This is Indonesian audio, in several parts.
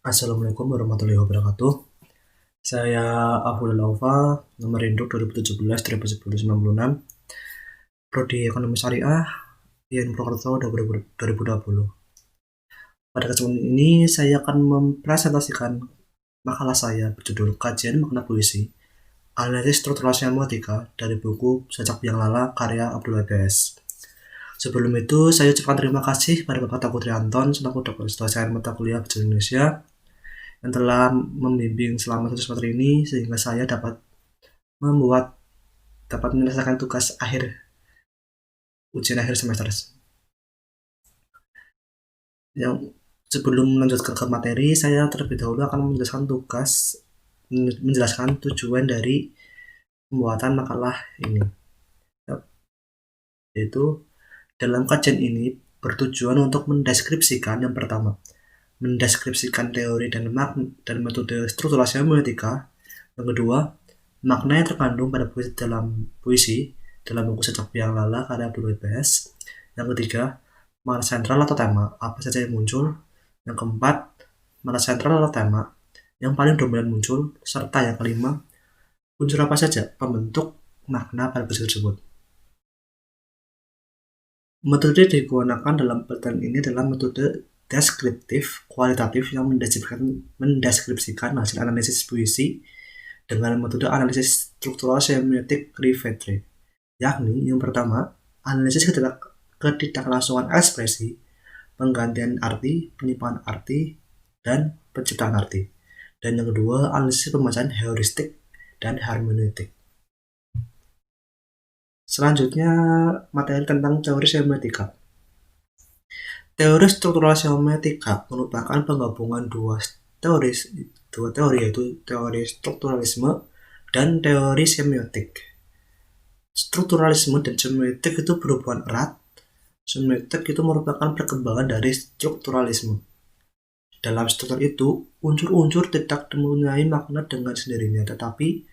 Assalamualaikum warahmatullahi wabarakatuh. Saya Aful Alfa, nomor induk 2017-1996, Prodi Ekonomi Syariah, IAIN Purwokerto 2020. Pada kesempatan ini, saya akan mempresentasikan makalah saya berjudul Kajian Makna Puisi, Analisis Struktural Semiotika dari buku Sajak Biang Lala karya Abdul Wahid. Sebelum itu, saya ucapkan terima kasih kepada Bapak Teguh Trianton selaku dosen mata kuliah Bahasa Indonesia yang telah membimbing selama satu semester ini sehingga saya dapat menyelesaikan tugas akhir ujian akhir semester. Yang sebelum melanjutkan ke materi, saya terlebih dahulu akan menjelaskan tujuan dari pembuatan makalah ini, yaitu dalam kajian ini bertujuan untuk mendeskripsikan yang pertama, mendeskripsikan teori dan metode struktural semiotika. Yang kedua, makna yang terkandung pada puisi dalam buku Sajak Biang Lala karya Abdul Wahid. Yang ketiga, makna sentral atau tema, apa saja yang muncul. Yang keempat, makna sentral atau tema yang paling dominan muncul. Serta yang kelima, unsur apa saja pembentuk makna pada puisi tersebut. Metode yang digunakan dalam pertemuan ini adalah metode deskriptif kualitatif yang mendeskripsikan hasil analisis puisi dengan metode analisis struktural semiotik Rivetri, yakni yang pertama, analisis ketidaklangsungan ekspresi, penggantian arti, penyimpangan arti, dan penciptaan arti. Dan yang kedua, analisis pembacaan heuristik dan hermeneutik. Selanjutnya, materi tentang teori semiotika. Teori struktural semiotika merupakan penggabungan dua teori yaitu teori strukturalisme dan teori semiotik. Strukturalisme dan semiotik itu berhubungan erat. Semiotik itu merupakan perkembangan dari strukturalisme. Dalam struktur itu, unsur-unsur tidak mempunyai makna dengan sendirinya, tetapi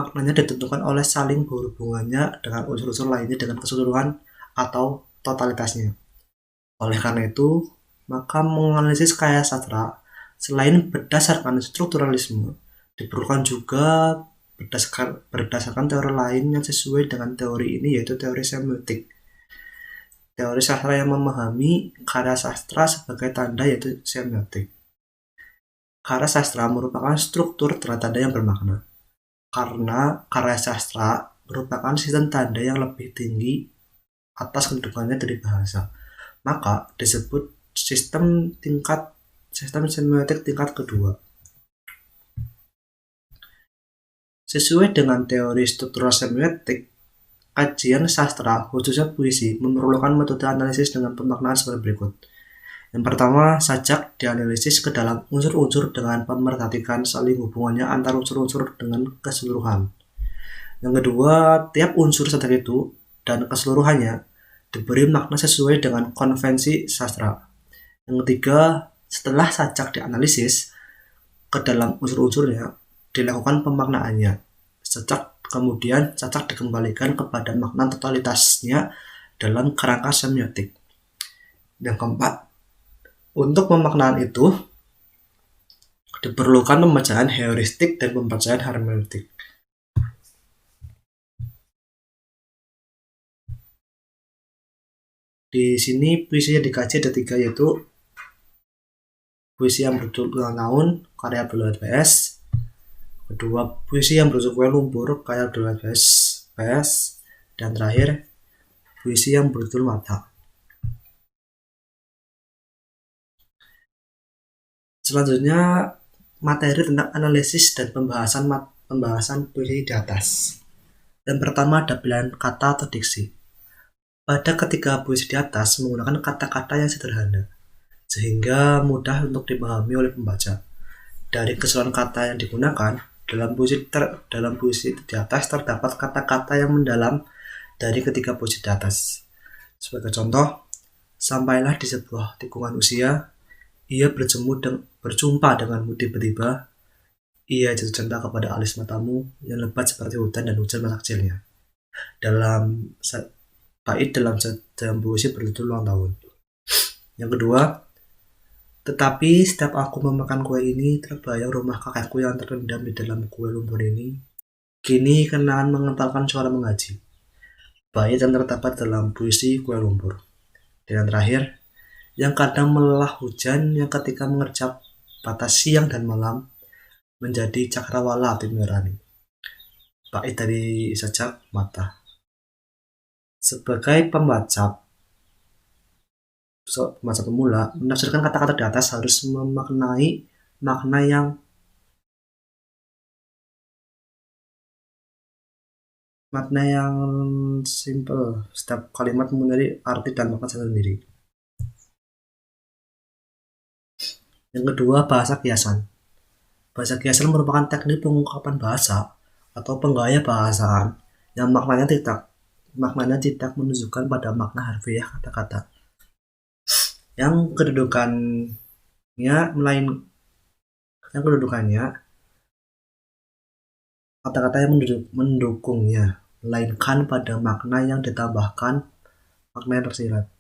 maknanya ditentukan oleh saling berhubungannya dengan unsur-unsur lainnya dengan keseluruhan atau totalitasnya. Oleh karena itu, maka menganalisis karya sastra selain berdasarkan strukturalisme, diperlukan juga berdasarkan teori lain yang sesuai dengan teori ini, yaitu teori semiotik. Teori sastra yang memahami karya sastra sebagai tanda yaitu semiotik. Karya sastra merupakan struktur tanda-tanda yang bermakna. Karena karya sastra merupakan sistem tanda yang lebih tinggi atas kedudukannya dari bahasa, maka disebut sistem semiotik tingkat kedua. Sesuai dengan teori struktural semiotik, kajian sastra, khususnya puisi, memerlukan metode analisis dengan pemaknaan sebagai berikut. Yang pertama, sajak dianalisis ke dalam unsur-unsur dengan memperhatikan saling hubungannya antar unsur-unsur dengan keseluruhan. Yang kedua, tiap unsur sajak itu dan keseluruhannya diberi makna sesuai dengan konvensi sastra. Yang ketiga, setelah sajak dianalisis ke dalam unsur-unsurnya, dilakukan pemaknaannya. Kemudian sajak dikembalikan kepada makna totalitasnya dalam kerangka semiotik. Yang keempat, untuk pemaknaan itu diperlukan pembacaan heuristik dan pembacaan hermeneutik. Di sini puisi yang dikaji ada 3, yaitu puisi yang berjudul Ulang Tahun karya Abdul Wahid. Kedua, puisi yang berjudul Kue Lumpur karya Abdul Wahid. Dan terakhir, puisi yang berjudul Mata. Selanjutnya, materi tentang analisis dan pembahasan puisi di atas. Yang pertama ada pilihan kata atau diksi. Pada ketiga puisi di atas menggunakan kata-kata yang sederhana, sehingga mudah untuk dipahami oleh pembaca. Dari keseluruhan kata yang digunakan dalam puisi di atas terdapat kata-kata yang mendalam dari ketiga puisi di atas. Sebagai contoh, sampailah di sebuah tikungan usia, ia berjumpa denganmu tiba-tiba, ia jatuh cinta kepada alis matamu yang lebat seperti hutan dan hujan masa kecilnya. Dalam bait dalam puisi berjudul Ulang Tahun. Yang kedua, Tetapi setiap aku memakan kue ini, terbayang rumah kakekku yang terendam di dalam kue lumpur ini. Kini kenangan mengentalkan suara mengaji. Bait yang terdapat dalam puisi kue lumpur. Dan yang terakhir, yang kadang melelah hujan yang ketika mengerjap batas siang dan malam menjadi cakrawala api nurani. Bait dari sajak mata. Sebagai pembaca pemula, menafsirkan kata-kata di atas harus memaknai makna yang simple. Setiap kalimat mempunyai arti dan makna sendiri. Yang kedua, bahasa kiasan. Bahasa kiasan merupakan teknik pengungkapan bahasa atau penggaya bahasaan yang maknanya tidak menunjukkan pada makna harfiah kata-kata. Yang kedudukannya kata-kata yang mendukungnya, melainkan pada makna yang ditambahkan makna yang tersirat.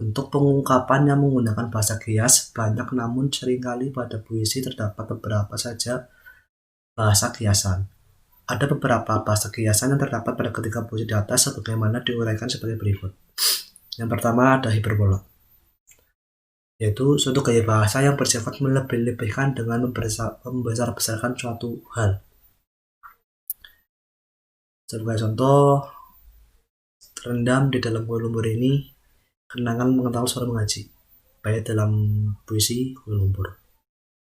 Bentuk pengungkapan yang menggunakan bahasa kias banyak, namun seringkali pada puisi terdapat beberapa saja bahasa kiasan. Ada beberapa bahasa kiasan yang terdapat pada ketiga puisi di atas sebagaimana diuraikan sebagai berikut. Yang pertama ada hiperbola, yaitu suatu gaya bahasa yang bersifat melebih-lebihkan dengan membesar-besarkan suatu hal. Sebagai contoh, terendam di dalam kue lumpur ini, kenangan mengental suara mengaji. Bait dalam puisi kue lumpur.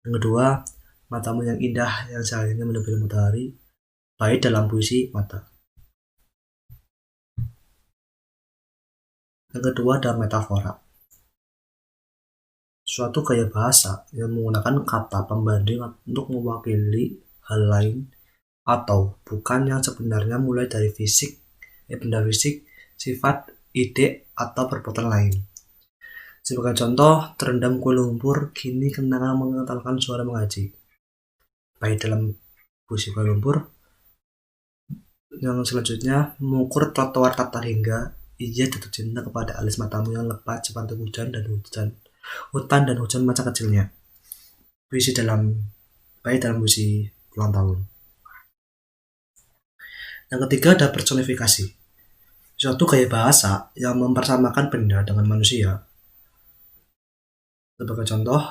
Yang kedua, matamu yang indah yang cahayanya melebihi matahari. Bait dalam puisi mata. Yang kedua ada metafora. Suatu gaya bahasa yang menggunakan kata pembanding untuk mewakili hal lain atau bukan yang sebenarnya mulai dari benda fisik, sifat, ide, atau perbuatan lain. Sebagai contoh, terendam kue lumpur, kini kenangan mengentalkan suara mengaji. Bait dalam puisi kue lumpur. Yang selanjutnya, mengukur trotoar tatar hingga ia jatuh cinta kepada alis matamu yang lebat sepantai hutan dan hujan masa kecilnya. Bait dalam puisi ulang tahun. Yang ketiga ada personifikasi. Suatu gaya bahasa yang mempersamakan benda dengan manusia. Sebagai contoh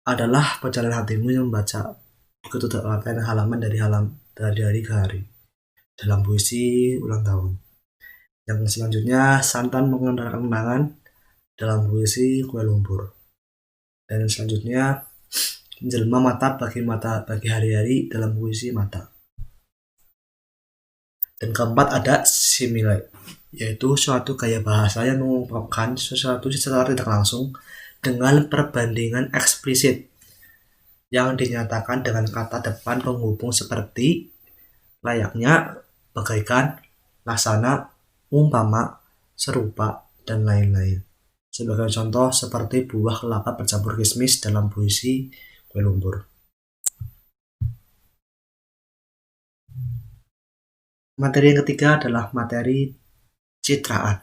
adalah perjalanan hatimu yang membaca begitu terlatihan halaman dari hari ke hari dalam puisi ulang tahun. Yang selanjutnya santan mengenalkan kenangan dalam puisi kue lumpur. Dan yang selanjutnya menjelma mata bagi hari-hari dalam puisi mata. Dan keempat ada simile, yaitu suatu gaya bahasa yang mengungkapkan sesuatu secara tidak langsung dengan perbandingan eksplisit yang dinyatakan dengan kata depan penghubung seperti layaknya, bagaikan, laksana, umpama, serupa, dan lain-lain. Sebagai contoh seperti buah kelapa bercampur kismis dalam puisi kue lumpur. Materi yang ketiga adalah materi citraan.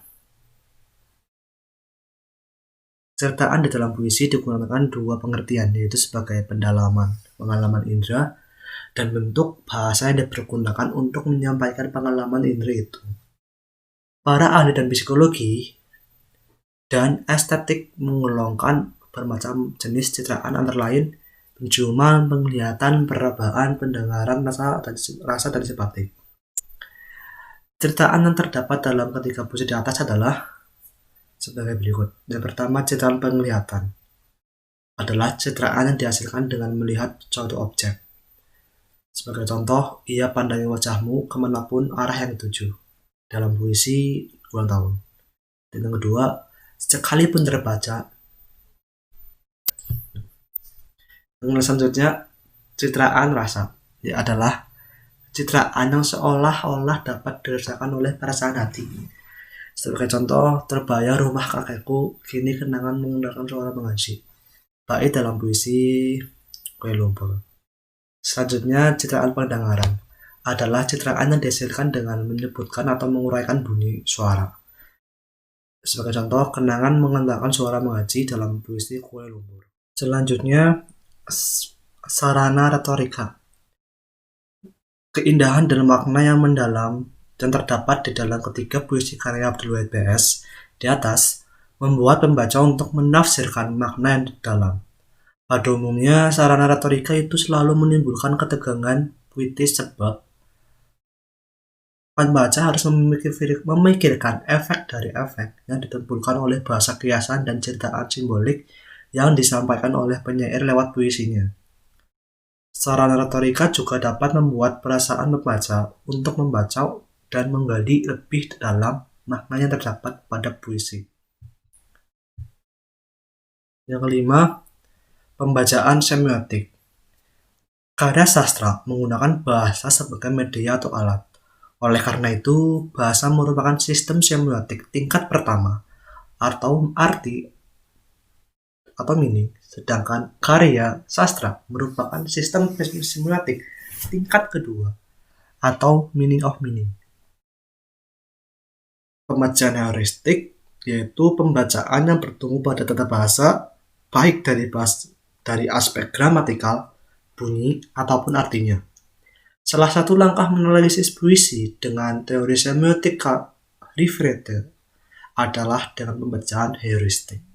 Citraan di dalam puisi digunakan dua pengertian, yaitu sebagai pengalaman indera dan bentuk bahasa yang dipergunakan untuk menyampaikan pengalaman indera itu. Para ahli dan psikologi dan estetik menggolongkan bermacam jenis citraan antara lain penciuman, penglihatan, perabaan, pendengaran, rasa dan simpatik. Citraan yang terdapat dalam ketiga puisi di atas adalah sebagai berikut. Yang pertama, citraan penglihatan adalah citraan yang dihasilkan dengan melihat suatu objek. Sebagai contoh, ia pandangi wajahmu kemanapun arah yang dituju dalam puisi ulang tahun. Dan yang kedua, sekalipun terbaca. Yang selanjutnya, citraan rasa adalah citraan yang seolah-olah dapat dirasakan oleh perasaan hati. Sebagai contoh, terbayang rumah kakekku, kini kenangan menggunakan suara mengaji. Bait dalam puisi kue lumpur. Selanjutnya, citraan pendengaran adalah citraan yang dihasilkan dengan menyebutkan atau menguraikan bunyi suara. Sebagai contoh, kenangan mengenalkan suara mengaji dalam puisi Kue Lumpur. Selanjutnya, sarana retorika. Keindahan dan makna yang mendalam dan terdapat di dalam ketiga puisi karya Abdul Wahid PS di atas membuat pembaca untuk menafsirkan makna yang dalam. Pada umumnya, sarana retorika itu selalu menimbulkan ketegangan puitis sebab pembaca harus memikirkan efek dari efek yang ditimbulkan oleh bahasa kiasan dan ceritaan simbolik yang disampaikan oleh penyair lewat puisinya. Sarana retorika juga dapat membuat perasaan pembaca untuk membaca dan menggali lebih dalam makna yang terdapat pada puisi. Yang kelima, pembacaan semiotik. Karya sastra menggunakan bahasa sebagai media atau alat. Oleh karena itu, bahasa merupakan sistem semiotik tingkat pertama atau arti atau meaning, sedangkan karya sastra merupakan sistem semiotik tingkat kedua atau meaning of meaning. Pembacaan heuristik yaitu pembacaan yang bertumbuh pada tata bahasa baik dari aspek gramatikal, bunyi, ataupun artinya. Salah satu langkah menganalisis puisi dengan teori semiotik Rifrete adalah dengan pembacaan heuristik.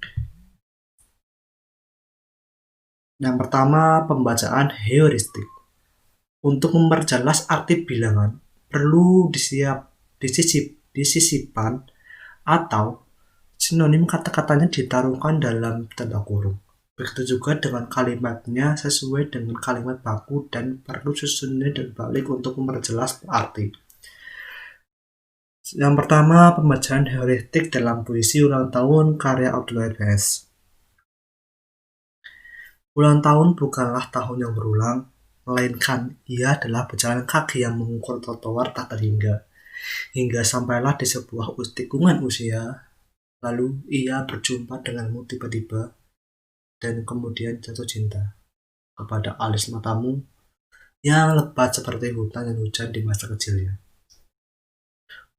Yang pertama, pembacaan heuristik. Untuk memperjelas arti bilangan, perlu disisipkan atau sinonim kata-katanya ditaruhkan dalam tanda kurung. Begitu juga dengan kalimatnya sesuai dengan kalimat baku dan perlu susunnya dan balik untuk memperjelas arti. Yang pertama, pembacaan heuristik dalam puisi ulang tahun karya Abdul Wahid PS. Ulang tahun bukanlah tahun yang berulang, melainkan ia adalah berjalan kaki yang mengukur trotoar tak terhingga, hingga sampailah di sebuah tikungan usia, lalu ia berjumpa denganmu tiba-tiba, dan kemudian jatuh cinta kepada alis matamu yang lebat seperti hutan dan hujan di masa kecilnya.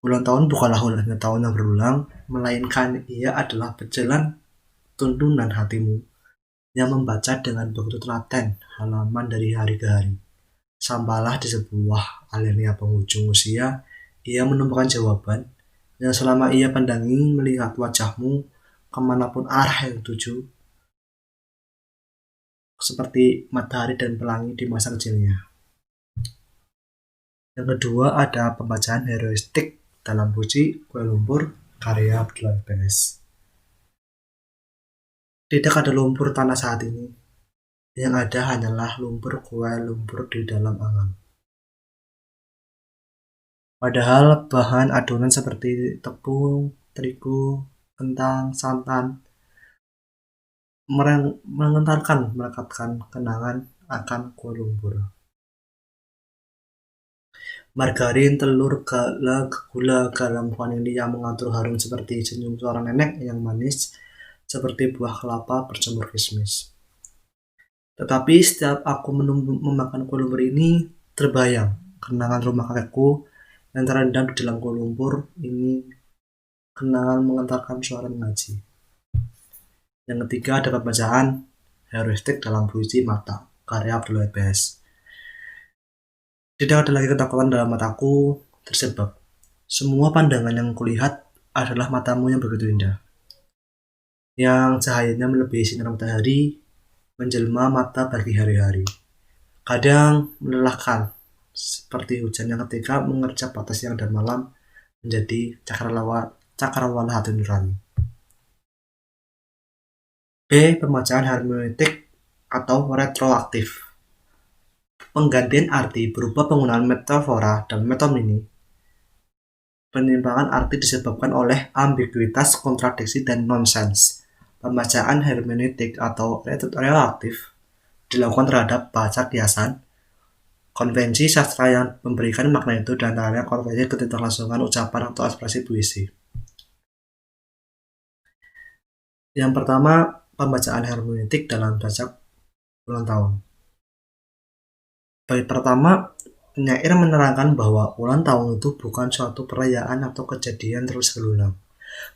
Ulang tahun bukanlah hanya tahun yang berulang, melainkan ia adalah berjalan tuntunan hatimu yang membaca dengan begitu telaten halaman dari hari ke hari. Sampailah di sebuah alinea penghujung usia, ia menemukan jawaban yang selama ia pandangi melihat wajahmu kemanapun arah yang tuju, seperti matahari dan pelangi di masa kecilnya. Yang kedua ada pembacaan heuristik dalam puisi Kue Lumpur karya Abdul Wahid PS. Tidak ada lumpur tanah saat ini. Yang ada hanyalah lumpur kue lumpur di dalam angan. Padahal bahan adonan seperti tepung, terigu, kentang, santan melekatkan kenangan akan kue lumpur. Margarin, telur, gula, garam, vanili yang mengatur harum seperti senyum seorang nenek yang manis, seperti buah kelapa berjemur kismis. Tetapi setiap aku memakan kue lumpur ini, terbayang kenangan rumah kakekku yang terendam di dalam kue lumpur ini, kenangan mengantarkan suara mengaji. Yang ketiga ada pembacaan heuristik dalam puisi Mata karya Abdul Wahid PS. Tidak ada lagi ketakutan dalam mataku tersebab semua pandangan yang kulihat adalah matamu yang begitu indah, yang cahayanya melebihi sinar matahari, menjelma mata bagi hari-hari. Kadang melelahkan seperti hujan yang ketika mengerjap batas siang dan malam menjadi cakrawala hati nurani. B. Pembacaan hermeneutik atau retroaktif. Penggantian arti berupa penggunaan metafora dan metonimi. Penyimpangan arti disebabkan oleh ambiguitas, kontradiksi, dan nonsens. Pembacaan hermeneutik atau retroaktif dilakukan terhadap bahasa kiasan, konvensi sastra yang memberikan makna itu, dan antaranya konvensi ketidaklansungan ucapan atau ekspresi puisi. Yang pertama, pembacaan hermeneutik dalam baca ulang tahun. Bait pertama, penyair menerangkan bahwa ulang tahun itu bukan suatu perayaan atau kejadian terus berulang,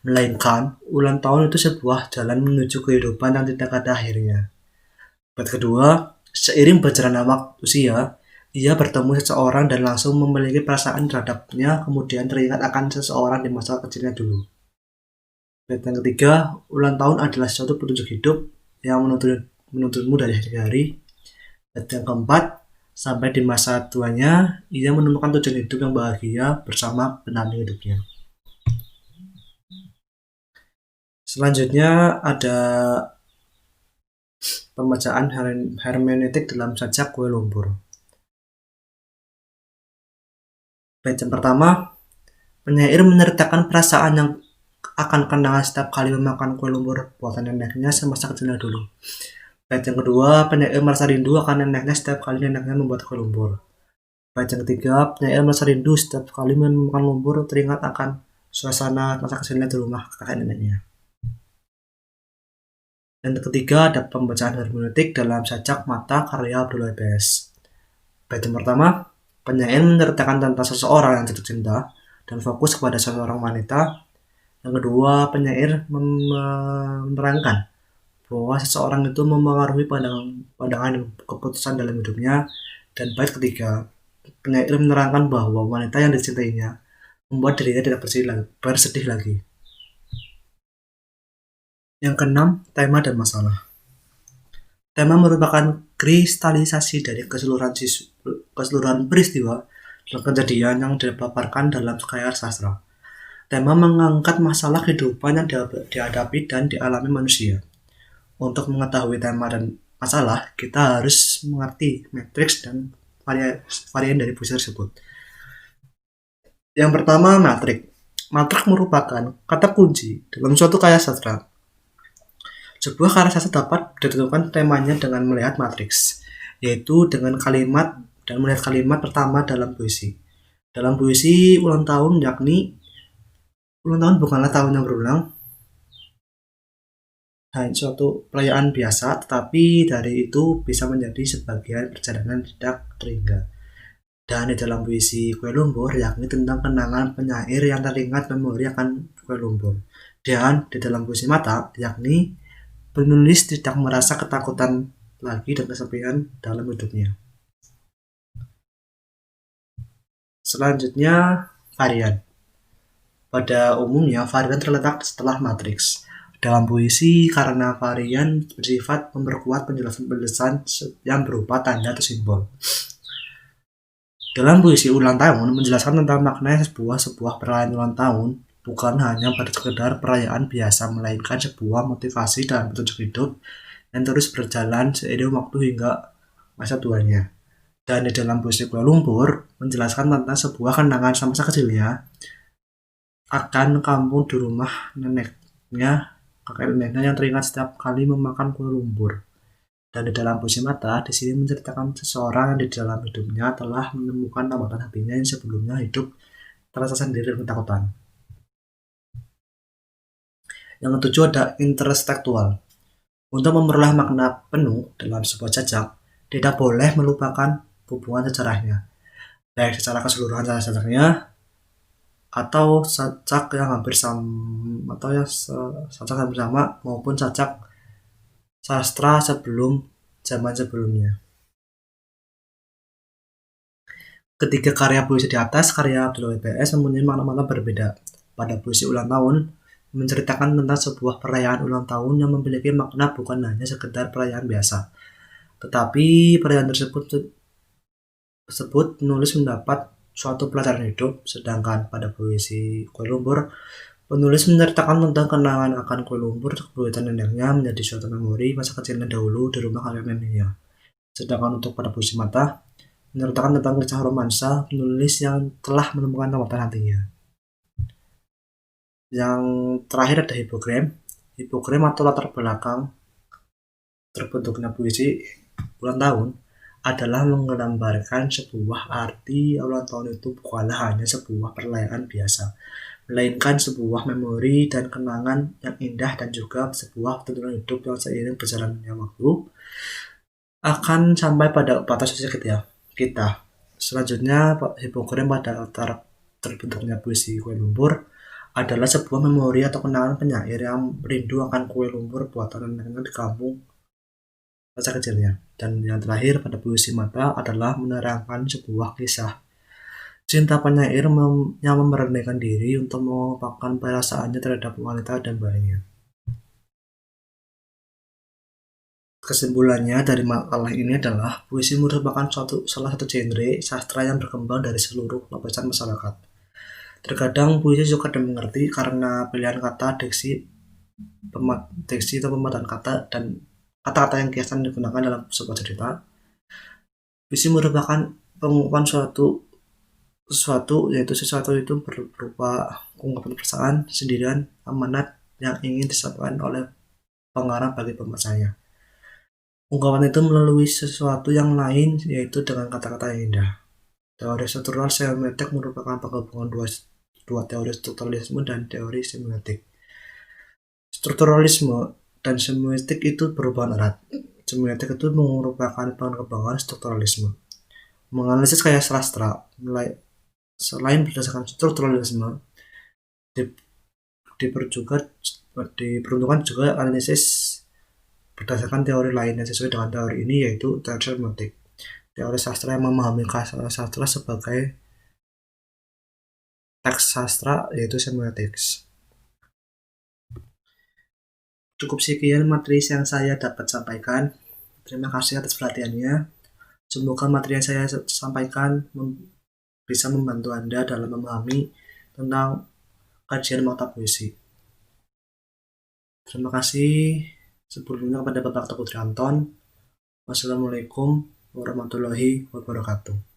melainkan ulang tahun itu sebuah jalan menuju kehidupan yang tidak ada akhirnya. Bait kedua, seiring berjalannya waktu usia, ia bertemu seseorang dan langsung memiliki perasaan terhadapnya, kemudian teringat akan seseorang di masa kecilnya dulu. Bait yang ketiga, ulang tahun adalah suatu petunjuk hidup yang menuntutmu dari hari ke hari. Bait yang keempat, sampai di masa tuanya, ia menemukan tujuan hidup yang bahagia bersama pendamping hidupnya. Selanjutnya ada pembacaan hermeneutik dalam sajak kue lumpur. Bait yang pertama, penyair menceritakan perasaan yang akan kenangan setiap kali memakan kue lumpur buatan neneknya semasa kecilnya dulu. Bait yang kedua, penyair merasa rindu akan neneknya setiap kali neneknya membuat kue lumpur. Bait yang ketiga, penyair merasa rindu setiap kali memakan lumpur teringat akan suasana masa kecilnya di rumah kakek neneknya. Dan ketiga, ada pembacaan hermeneutik dalam sajak mata karya Abdul Wahid. Bait yang pertama, penyair menceritakan tentang seseorang yang jatuh cinta dan fokus kepada seseorang wanita. Yang kedua, penyair menerangkan bahwa seseorang itu memengaruhi pandangan keputusan dalam hidupnya. Dan bait ketiga, penyair menerangkan bahwa wanita yang dicintainya membuat dirinya tidak bersedih lagi. Yang keenam, tema dan masalah. Tema merupakan kristalisasi dari keseluruhan peristiwa dan kejadian yang dipaparkan dalam karya sastra. Tema mengangkat masalah kehidupan yang dihadapi dan dialami manusia. Untuk mengetahui tema dan masalah, kita harus mengerti matriks dan varian dari puisi tersebut. Yang pertama, matrik. Matrik merupakan kata kunci dalam suatu karya sastra. Sebuah karya sastra dapat ditentukan temanya dengan melihat matriks, yaitu dengan kalimat dan melihat kalimat pertama dalam puisi. Dalam puisi ulang tahun, yakni ulang tahun bukanlah tahun yang berulang, hanya suatu perayaan biasa, tetapi dari itu bisa menjadi sebagian perjalanan tidak terhingga. Dan di dalam puisi Kue Lumpur, yakni tentang kenangan penyair yang teringat memori akan kue lumpur. Dan di dalam puisi Mata, yakni penulis tidak merasa ketakutan lagi dan kesepian dalam hidupnya. Selanjutnya, varian. Pada umumnya, varian terletak setelah matriks. Dalam puisi, karena varian bersifat memperkuat penjelasan-penjelasan yang berupa tanda atau simbol. Dalam puisi ulang tahun, menjelaskan tentang makna sebuah perayaan ulang tahun bukan hanya pada sekedar perayaan biasa, melainkan sebuah motivasi dan petunjuk hidup yang terus berjalan seiring waktu hingga masa tuanya. Dan di dalam puisi Kue Lumpur, menjelaskan tentang sebuah kenangan masa kecilnya akan kampung di rumah neneknya, kakek neneknya yang teringat setiap kali memakan kue lumpur. Dan di dalam puisi Mata, di sini menceritakan seseorang yang di dalam hidupnya telah menemukan tambatan hatinya yang sebelumnya hidup terasa sendiri dan ketakutan. Yang ketujuh ada intertekstual. Untuk memperoleh makna penuh dalam sebuah sajak, tidak boleh melupakan hubungan sejarahnya, baik secara keseluruhan sajaknya atau sajak yang hampir sama maupun sajak sastra zaman sebelumnya. Ketiga karya puisi di atas, karya Abdul Wahid PS mempunyai makna-makna berbeda. Pada puisi ulang tahun, menceritakan tentang sebuah perayaan ulang tahun yang memiliki makna bukan hanya sekedar perayaan biasa, tetapi perayaan tersebut penulis mendapat suatu pelajaran hidup. Sedangkan pada puisi Kue Lumpur, penulis menceritakan tentang kenangan akan kue lumpur kebutuhan neneknya menjadi suatu memori masa kecilnya dahulu di rumah kakek neneknya. Sedangkan untuk pada puisi Mata, menceritakan tentang kisah romansa penulis yang telah menemukan tambatan hatinya. Yang terakhir ada hipogram. Hipogram atau latar belakang terbentuknya puisi ulang tahun adalah menggambarkan sebuah arti ulang tahun itu bukanlah hanya sebuah perayaan biasa, melainkan sebuah memori dan kenangan yang indah dan juga sebuah tuntunan hidup yang seiring berjalannya waktu akan sampai pada batas usia kita. Selanjutnya, hipogram pada latar terbentuknya puisi Kue Lumpur adalah sebuah memori atau kenangan penyair yang rindu akan kue lumpur buatan neneknya di kampung masa kecilnya. Dan yang terakhir pada puisi mata adalah menerangkan sebuah kisah cinta penyair yang memberanikan diri untuk mengungkapkan perasaannya terhadap wanita dan bayinya. Kesimpulannya dari makalah ini adalah puisi merupakan salah satu genre sastra yang berkembang dari seluruh lapisan masyarakat. Terkadang puisi suka dimengerti karena pilihan kata, diksi atau pemataan kata, dan kata-kata yang kiasan digunakan dalam sebuah cerita. Puisi merupakan pengungkapan sesuatu yaitu sesuatu itu berupa ungkapan perasaan, sendirian, amanat yang ingin disampaikan oleh pengarang bagi pembacanya. Ungkapan itu melalui sesuatu yang lain yaitu dengan kata-kata yang indah. Teori struktural semiotik merupakan penggabungan dua teori strukturalisme dan teori semiotik. Strukturalisme dan semiotik itu berhubungan erat. Semiotik itu merupakan pengembangan strukturalisme. Menganalisis karya sastra selain berdasarkan strukturalisme, diperuntukkan juga analisis berdasarkan teori lain yang sesuai dengan teori ini, yaitu teori semiotik. Teori sastra yang memahami sastra sebagai teks sastra, yaitu semiotik. Cukup sekian materi yang saya dapat sampaikan. Terima kasih atas perhatiannya. Semoga materi yang saya sampaikan bisa membantu Anda dalam memahami tentang kajian mata puisi. Terima kasih sebelumnya kepada Bapak Teguh Trianton. Wassalamualaikum warahmatullahi wabarakatuh.